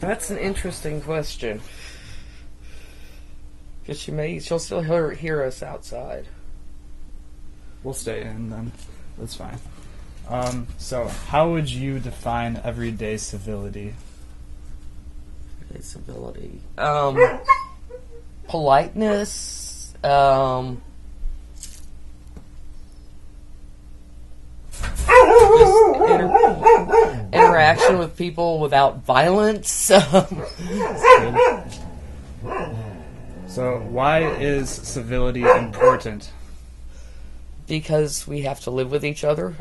That's an interesting question. Because she'll still hear us outside. We'll stay in then. That's fine. So, how would you define everyday civility? Everyday civility. Politeness. Interaction with people without violence. So, why is civility important? Because we have to live with each other.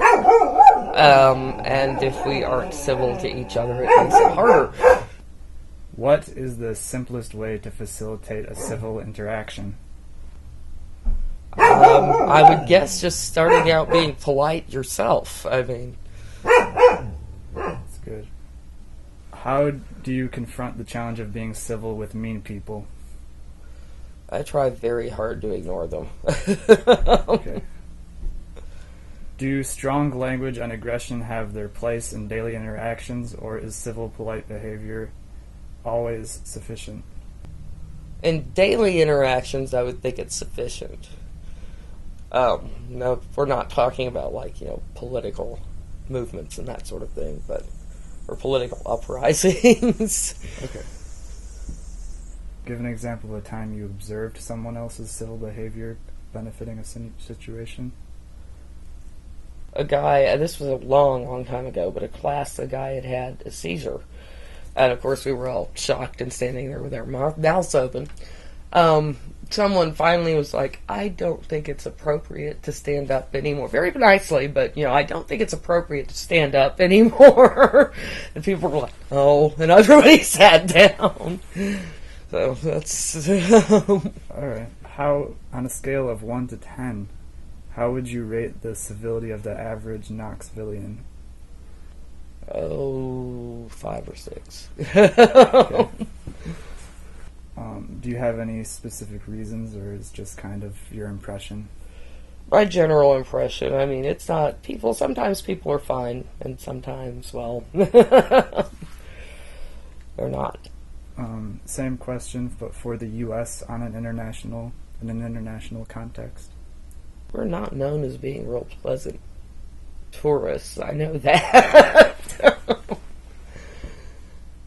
And if we aren't civil to each other, it makes it harder. What is the simplest way to facilitate a civil interaction? I would guess just starting out being polite yourself. I mean... That's good. How do you confront the challenge of being civil with mean people? I try very hard to ignore them. Okay. Do strong language and aggression have their place in daily interactions, or is civil, polite behavior always sufficient? In daily interactions, I would think it's sufficient. No, we're not talking about, political movements and that sort of thing, or political uprisings. Okay. Give an example of a time you observed someone else's civil behavior benefiting a situation. A guy, this was a long time ago, but a guy had a seizure. And of course we were all shocked and standing there with our mouths open. Someone finally was like, I don't think it's appropriate to stand up anymore. Very nicely, but, I don't think it's appropriate to stand up anymore. And people were like, oh, and everybody sat down. So that's... Alright. How, on a scale of 1 to 10, how would you rate the civility of the average Knoxvillian? Oh, 5 or 6. Okay. Do you have any specific reasons, or is it just kind of your impression? My general impression, I mean, it's not... Sometimes people are fine, and sometimes, well, they're not. Same question, but for the U.S. in an international context. We're not known as being real pleasant tourists. I know that.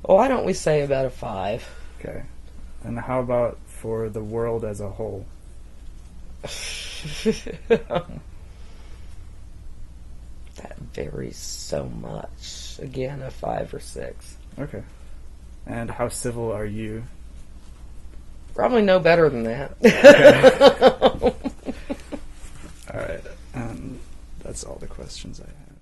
Well, why don't we say about a 5? Okay. And how about for the world as a whole? That varies so much. Again, a 5 or 6. Okay. And how civil are you? Probably no better than that. Okay. Alright. That's all the questions I have.